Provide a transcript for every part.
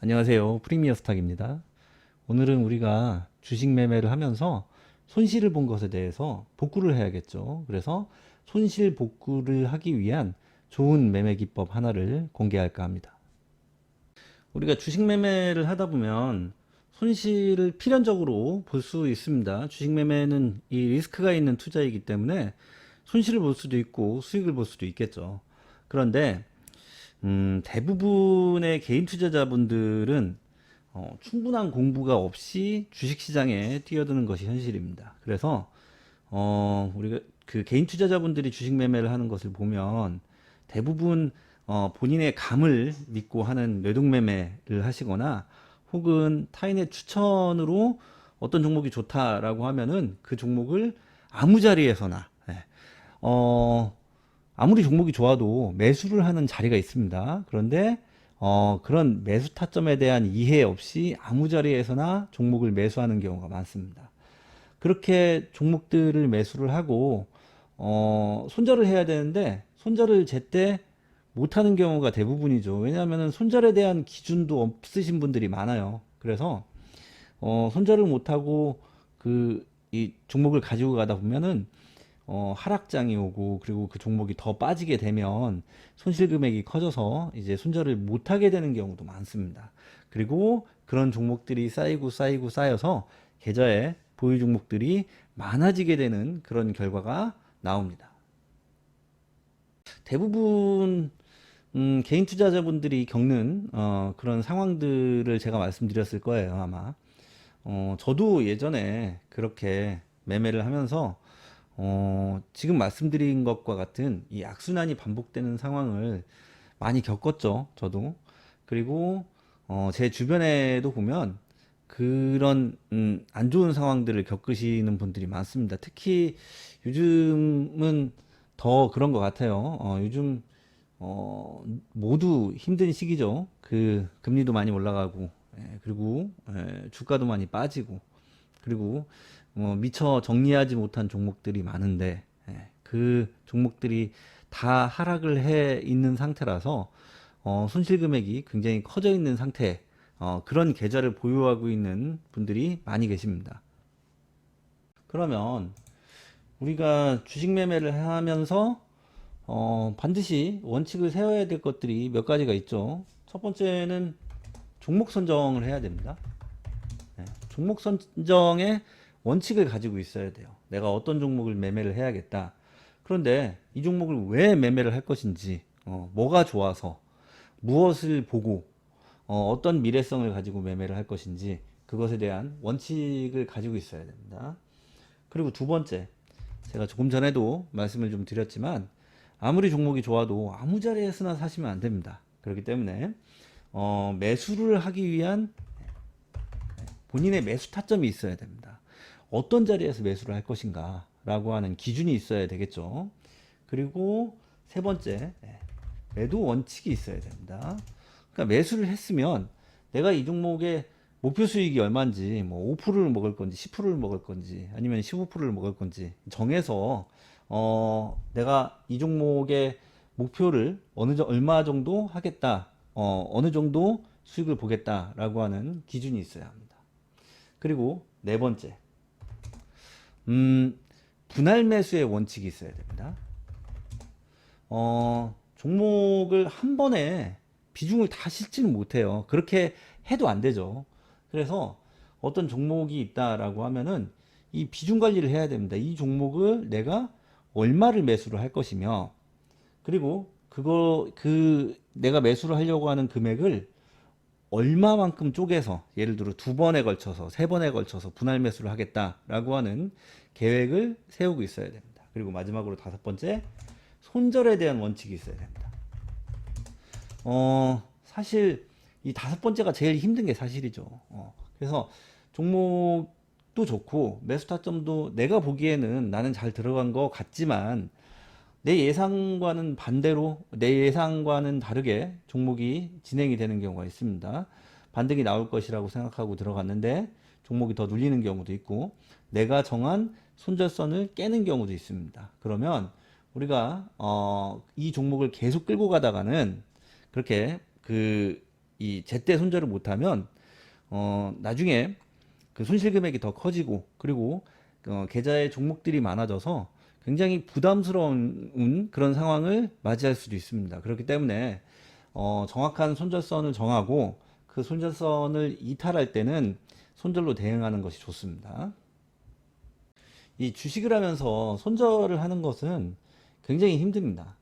안녕하세요. 프리미어 스탁입니다. 오늘은 우리가 주식 매매를 하면서 손실을 본 것에 대해서 복구를 해야겠죠. 그래서 손실 복구를 하기 위한 좋은 매매 기법 하나를 공개할까 합니다. 우리가 주식 매매를 하다 보면 손실을 필연적으로 볼 수 있습니다. 주식 매매는 이 리스크가 있는 투자이기 때문에 손실을 볼 수도 있고 수익을 볼 수도 있겠죠. 그런데 대부분의 개인 투자자분들은 충분한 공부가 없이 주식시장에 뛰어드는 것이 현실입니다. 그래서 우리가 그 개인 투자자분들이 주식 매매를 하는 것을 보면 대부분 본인의 감을 믿고 하는 뇌동 매매를 하시거나 혹은 타인의 추천으로 어떤 종목이 좋다라고 하면은 그 종목을 아무 자리에서나 어, 아무리 종목이 좋아도 매수를 하는 자리가 있습니다. 그런데 그런 매수 타점에 대한 이해 없이 아무 자리에서나 종목을 매수하는 경우가 많습니다. 그렇게 종목들을 매수를 하고 손절을 해야 되는데 손절을 제때 못하는 경우가 대부분이죠. 왜냐하면 손절에 대한 기준도 없으신 분들이 많아요. 그래서 손절을 못하고 이 종목을 가지고 가다 보면은 하락장이 오고 그리고 그 종목이 더 빠지게 되면 손실 금액이 커져서 이제 손절을 못하게 되는 경우도 많습니다. 그리고 그런 종목들이 쌓이고 쌓여서 계좌에 보유 종목들이 많아지게 되는 그런 결과가 나옵니다. 대부분 개인 투자자분들이 겪는 그런 상황들을 제가 말씀드렸을 거예요, 아마. 저도 예전에 그렇게 매매를 하면서 지금 말씀드린 것과 같은 이 악순환이 반복되는 상황을 많이 겪었죠, 저도. 그리고 제 주변에도 보면 그런 안 좋은 상황들을 겪으시는 분들이 많습니다. 특히 요즘은 더 그런 것 같아요. 요즘 모두 힘든 시기죠. 그 금리도 많이 올라가고, 그리고 주가도 많이 빠지고, 그리고 미처 정리하지 못한 종목들이 많은데 그 종목들이 다 하락을 해 있는 상태라서 손실 금액이 굉장히 커져 있는 상태, 그런 계좌를 보유하고 있는 분들이 많이 계십니다. 그러면 우리가 주식 매매를 하면서 반드시 원칙을 세워야 될 것들이 몇 가지가 있죠. 첫 번째는 종목 선정을 해야 됩니다. 종목 선정에 원칙을 가지고 있어야 돼요. 내가 어떤 종목을 매매를 해야겠다. 그런데 이 종목을 왜 매매를 할 것인지, 뭐가 좋아서, 무엇을 보고, 어떤 미래성을 가지고 매매를 할 것인지, 그것에 대한 원칙을 가지고 있어야 됩니다. 그리고 두 번째, 제가 조금 전에도 말씀을 좀 드렸지만, 아무리 종목이 좋아도 아무 자리에서나 사시면 안 됩니다. 그렇기 때문에, 매수를 하기 위한 본인의 매수 타점이 있어야 됩니다. 어떤 자리에서 매수를 할 것인가 라고 하는 기준이 있어야 되겠죠. 그리고 세 번째, 매도 원칙이 있어야 됩니다. 그러니까 매수를 했으면 내가 이 종목의 목표 수익이 얼마인지, 뭐 5%를 먹을 건지 10%를 먹을 건지 아니면 15%를 먹을 건지 정해서 내가 이 종목의 목표를 얼마 정도 하겠다, 어느 정도 수익을 보겠다라고 하는 기준이 있어야 합니다. 그리고 네 번째, 분할 매수의 원칙이 있어야 됩니다. 종목을 한 번에 비중을 다 싣지는 못해요. 그렇게 해도 안 되죠. 그래서 어떤 종목이 있다라고 하면은 이 비중 관리를 해야 됩니다. 이 종목을 내가 얼마를 매수를 할 것이며, 그리고 내가 매수를 하려고 하는 금액을 얼마만큼 쪼개서, 예를 들어 두 번에 걸쳐서, 세 번에 걸쳐서 분할 매수를 하겠다라고 하는 계획을 세우고 있어야 됩니다. 그리고 마지막으로 다섯 번째, 손절에 대한 원칙이 있어야 됩니다. 사실 이 다섯 번째가 제일 힘든 게 사실이죠. 그래서 종목도 좋고 매수 타점도 내가 보기에는 나는 잘 들어간 것 같지만 내 예상과는 반대로, 내 예상과는 다르게 종목이 진행이 되는 경우가 있습니다. 반등이 나올 것이라고 생각하고 들어갔는데 종목이 더 눌리는 경우도 있고 내가 정한 손절선을 깨는 경우도 있습니다. 그러면 우리가 이 종목을 계속 끌고 가다가는 그렇게 이 제때 손절을 못하면 나중에 그 손실 금액이 더 커지고, 그리고 계좌에 종목들이 많아져서 굉장히 부담스러운 그런 상황을 맞이할 수도 있습니다. 그렇기 때문에 정확한 손절선을 정하고 그 손절선을 이탈할 때는 손절로 대응하는 것이 좋습니다. 이 주식을 하면서 손절을 하는 것은 굉장히 힘듭니다.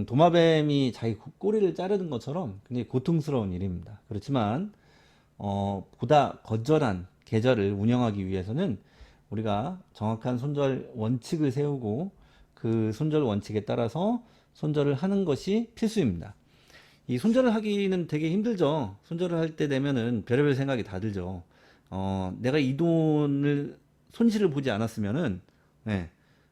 도마뱀이 자기 꼬리를 자르는 것처럼 굉장히 고통스러운 일입니다. 그렇지만 보다 건전한 계좌를 운영하기 위해서는 우리가 정확한 손절 원칙을 세우고 그 손절 원칙에 따라서 손절을 하는 것이 필수입니다. 이 손절을 하기는 되게 힘들죠. 손절을 할 때 되면은 별의별 생각이 다 들죠. 내가 이 돈을 손실을 보지 않았으면은, 네,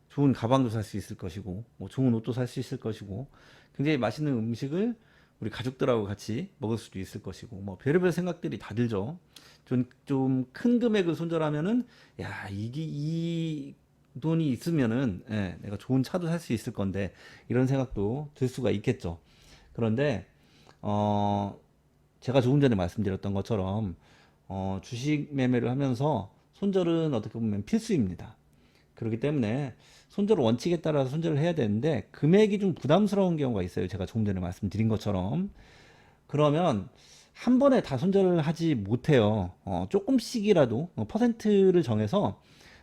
좋은 가방도 살 수 있을 것이고, 뭐 좋은 옷도 살 수 있을 것이고, 굉장히 맛있는 음식을 우리 가족들하고 같이 먹을 수도 있을 것이고, 뭐 별의별 생각들이 다 들죠. 좀 큰 금액을 손절하면은, 야, 이 돈이 있으면은, 예, 내가 좋은 차도 살 수 있을 건데, 이런 생각도 들 수가 있겠죠. 그런데 제가 조금 전에 말씀드렸던 것처럼 주식 매매를 하면서 손절은 어떻게 보면 필수입니다. 그렇기 때문에 손절 원칙에 따라서 손절을 해야 되는데 금액이 좀 부담스러운 경우가 있어요. 제가 조금 전에 말씀드린 것처럼. 그러면 한 번에 다 손절을 하지 못해요. 조금씩이라도 퍼센트를 정해서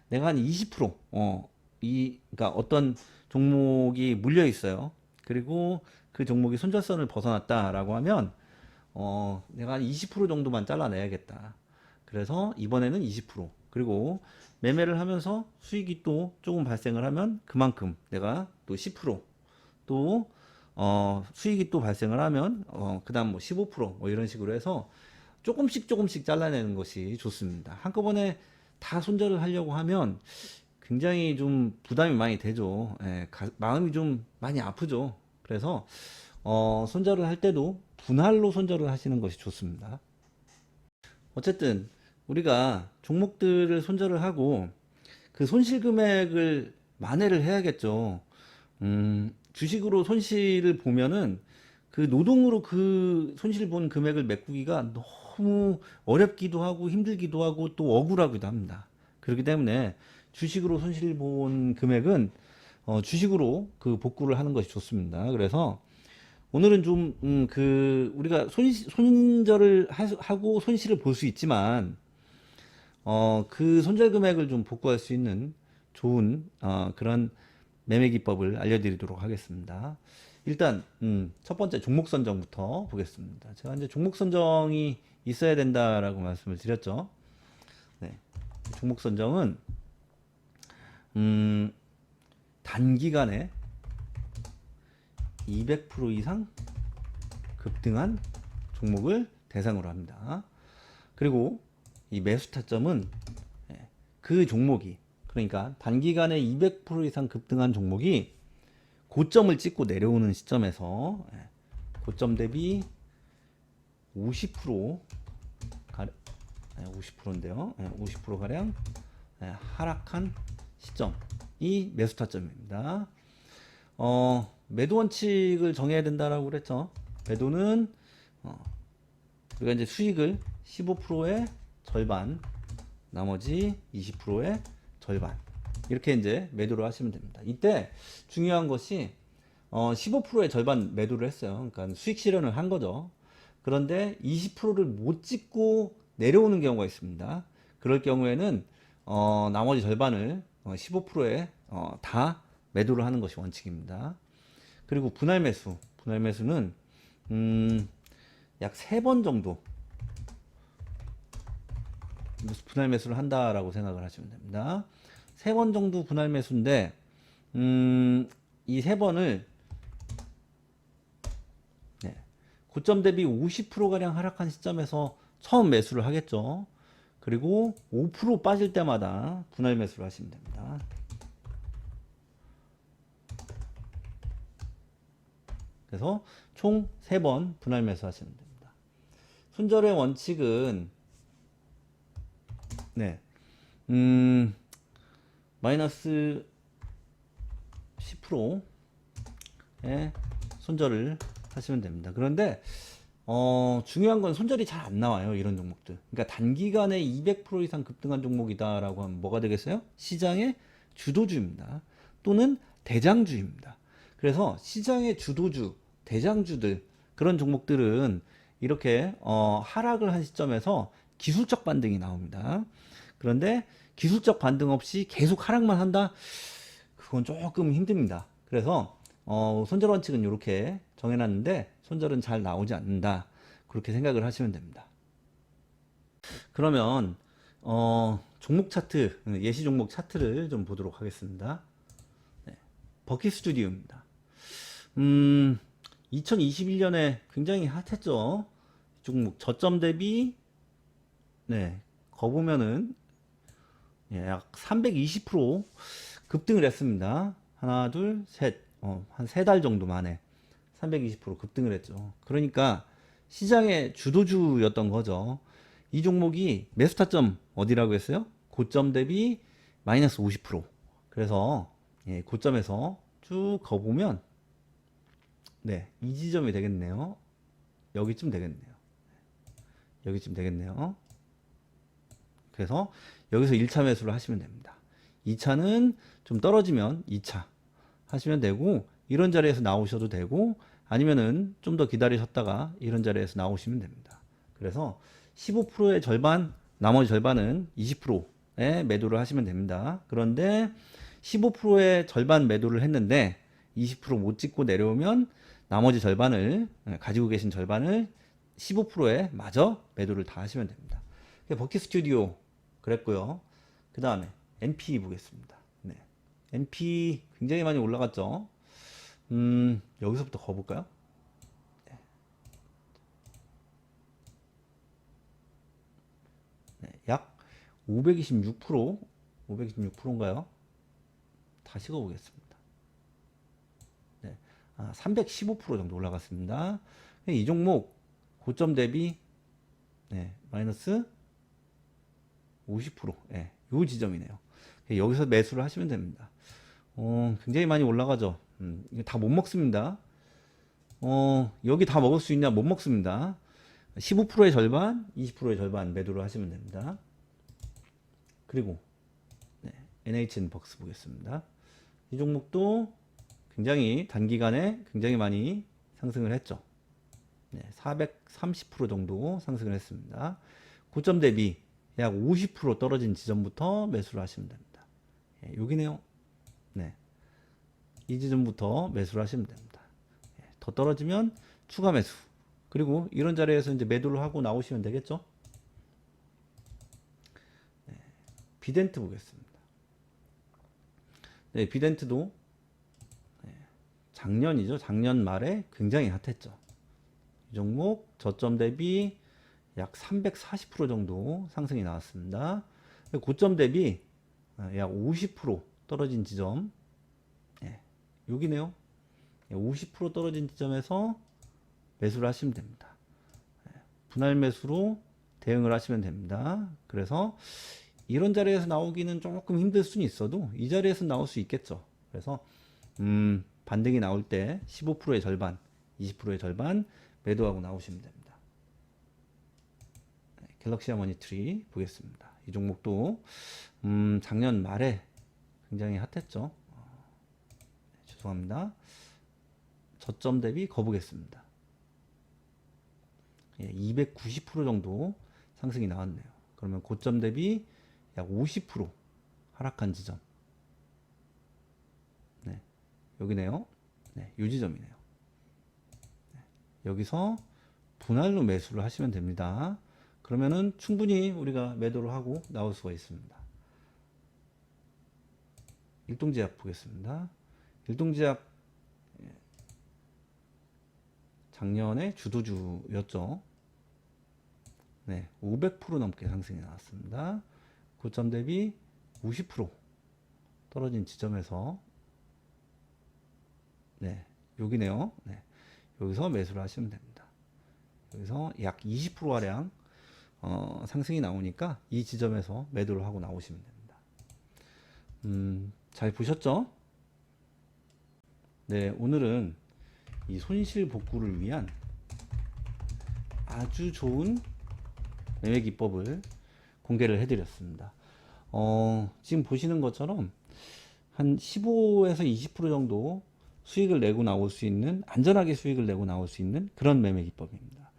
내가 한 20%, 그러니까 어떤 종목이 물려 있어요. 그리고 그 종목이 손절선을 벗어났다라고 하면 내가 한 20% 정도만 잘라내야겠다. 그래서 이번에는 20%. 그리고 매매를 하면서 수익이 또 조금 발생을 하면 그만큼 내가 또 10%또 수익이 또 발생을 하면 그다음 뭐 15%뭐 이런 식으로 해서 조금씩 조금씩 잘라내는 것이 좋습니다. 한꺼번에 다 손절을 하려고 하면 굉장히 좀 부담이 많이 되죠. 예, 마음이 좀 많이 아프죠. 그래서 손절을 할 때도 분할로 손절을 하시는 것이 좋습니다. 어쨌든 우리가 종목들을 손절을 하고 그 손실 금액을 만회를 해야겠죠. 주식으로 손실을 보면은 그 노동으로 그 손실 본 금액을 메꾸기가 너무 어렵기도 하고 힘들기도 하고 또 억울하기도 합니다. 그렇기 때문에 주식으로 손실 본 금액은 주식으로 그 복구를 하는 것이 좋습니다. 그래서 오늘은 좀, 우리가 손절을 하고 손실을 볼 수 있지만, 그 손절 금액을 좀 복구할 수 있는 좋은, 그런 매매 기법을 알려드리도록 하겠습니다. 일단, 첫 번째 종목 선정부터 보겠습니다. 제가 이제 종목 선정이 있어야 된다라고 말씀을 드렸죠. 네. 종목 선정은, 단기간에 200% 이상 급등한 종목을 대상으로 합니다. 그리고 이 매수 타점은 그 종목이, 그러니까 단기간에 200% 이상 급등한 종목이 고점을 찍고 내려오는 시점에서 고점 대비 50% 50%인데요. 50% 가량 하락한 시점이 매수 타점입니다. 매도 원칙을 정해야 된다라고 그랬죠. 매도는 우리가 이제 수익을 15%의 절반, 나머지 20%의 절반, 이렇게 이제 매도를 하시면 됩니다. 이때 중요한 것이 15%의 절반 매도를 했어요. 그러니까 수익 실현을 한 거죠. 그런데 20%를 못 찍고 내려오는 경우가 있습니다. 그럴 경우에는 나머지 절반을 15%에 다 매도를 하는 것이 원칙입니다. 그리고 분할 매수는 약 3번 정도 분할 매수를 한다라고 생각을 하시면 됩니다. 3번 정도 분할 매수인데 이 3번을 고점 대비 50% 가량 하락한 시점에서 처음 매수를 하겠죠. 그리고 5% 빠질 때마다 분할 매수를 하시면 됩니다. 그래서 총 3번 분할 매수 하시면 됩니다. 손절의 원칙은 마이너스 10%의 손절을 하시면 됩니다. 그런데 중요한 건 손절이 잘 안 나와요. 이런 종목들. 그러니까 단기간에 200% 이상 급등한 종목이다라고 하면 뭐가 되겠어요? 시장의 주도주입니다. 또는 대장주입니다. 그래서 시장의 주도주, 대장주들 그런 종목들은 이렇게 하락을 한 시점에서 기술적 반등이 나옵니다. 그런데 기술적 반등 없이 계속 하락만 한다? 그건 조금 힘듭니다. 그래서 손절 원칙은 이렇게 정해놨는데 손절은 잘 나오지 않는다. 그렇게 생각을 하시면 됩니다. 그러면 종목 차트, 예시 종목 차트를 좀 보도록 하겠습니다. 네, 버킷 스튜디오입니다. 2021년에 굉장히 핫했죠. 종목 저점 대비 네, 거보면은 약 320% 급등을 했습니다. 하나, 둘, 셋, 한 3달 정도 만에 320% 급등을 했죠. 그러니까 시장의 주도주였던 거죠. 이 종목이 매수 타점 어디라고 했어요? 고점 대비 마이너스 50%. 그래서 고점에서 쭉 가보면 네, 이 지점이 되겠네요. 여기쯤 되겠네요. 여기쯤 되겠네요. 그래서 여기서 1차 매수를 하시면 됩니다. 2차는 좀 떨어지면 2차 하시면 되고, 이런 자리에서 나오셔도 되고, 아니면은 좀 더 기다리셨다가 이런 자리에서 나오시면 됩니다. 그래서 15%의 절반, 나머지 절반은 20%에 매도를 하시면 됩니다. 그런데 15%의 절반 매도를 했는데 20%못 찍고 내려오면 나머지 절반을, 가지고 계신 절반을 15%에 마저 매도를 다 하시면 됩니다. 버킷 스튜디오 그랬고요. 그 다음에 NP 보겠습니다. 네. NP 굉장히 많이 올라갔죠. 여기서부터 가볼까요? 네. 네. 약 526%, 526%인가요? 다시 가보겠습니다. 네. 315% 정도 올라갔습니다. 이 종목 고점 대비 네, 마이너스 50%. 예, 요 지점이네요. 여기서 매수를 하시면 됩니다. 굉장히 많이 올라가죠. 이거 다 못 먹습니다. 여기 다 먹을 수 있냐? 못 먹습니다. 15%의 절반, 20%의 절반 매도를 하시면 됩니다. 그리고 네, NHN 벅스 보겠습니다. 이 종목도 굉장히 단기간에 굉장히 많이 상승을 했죠. 네, 430% 정도 상승을 했습니다. 고점 대비 약 50% 떨어진 지점부터 매수를 하시면 됩니다. 예, 여기네요. 네, 이 지점부터 매수를 하시면 됩니다. 예, 더 떨어지면 추가 매수. 그리고 이런 자리에서 이제 매도를 하고 나오시면 되겠죠. 네, 비덴트 보겠습니다. 네, 비덴트도 작년이죠. 작년 말에 굉장히 핫했죠. 이 종목 저점 대비 약 340% 정도 상승이 나왔습니다. 고점 대비 약 50% 떨어진 지점, 여기네요. 50% 떨어진 지점에서 매수를 하시면 됩니다. 분할 매수로 대응을 하시면 됩니다. 그래서 이런 자리에서 나오기는 조금 힘들 수는 있어도 이 자리에서 나올 수 있겠죠. 그래서 반등이 나올 때 15%의 절반, 20%의 절반 매도하고 나오시면 됩니다. 갤럭시 하모니트리 보겠습니다. 이 종목도 작년 말에 굉장히 핫했죠. 죄송합니다. 저점 대비 거보겠습니다. 290% 정도 상승이 나왔네요. 그러면 고점 대비 약 50% 하락한 지점. 네, 여기네요. 네, 이 지점이네요. 네, 여기서 분할로 매수를 하시면 됩니다. 그러면은 충분히 우리가 매도를 하고 나올 수가 있습니다. 일동제약 보겠습니다. 일동제약 작년에 주도주였죠. 네, 500% 넘게 상승이 나왔습니다. 고점 대비 50% 떨어진 지점에서 네, 여기네요. 네, 여기서 매수를 하시면 됩니다. 여기서 약 20%가량 상승이 나오니까 이 지점에서 매도를 하고 나오시면 됩니다. 잘 보셨죠? 네, 오늘은 이 손실 복구를 위한 아주 좋은 매매 기법을 공개를 해드렸습니다. 지금 보시는 것처럼 한 15에서 20% 정도 수익을 내고 나올 수 있는, 안전하게 수익을 내고 나올 수 있는 그런 매매 기법입니다.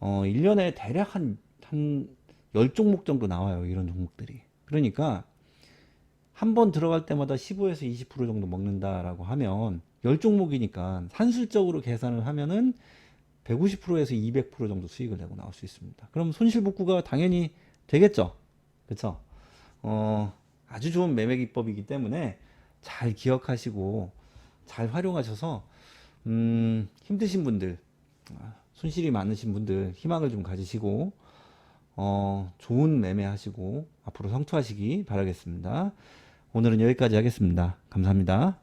1년에 대략 한 10종목 정도 나와요. 이런 종목들이. 그러니까 한 번 들어갈 때마다 15에서 20% 정도 먹는다라고 하면 10종목이니까 산술적으로 계산을 하면은 150%에서 200% 정도 수익을 내고 나올 수 있습니다. 그럼 손실복구가 당연히 되겠죠. 그쵸? 아주 좋은 매매 기법이기 때문에 잘 기억하시고 잘 활용하셔서 힘드신 분들, 손실이 많으신 분들 희망을 좀 가지시고 좋은 매매하시고 앞으로 성투하시기 바라겠습니다. 오늘은 여기까지 하겠습니다. 감사합니다.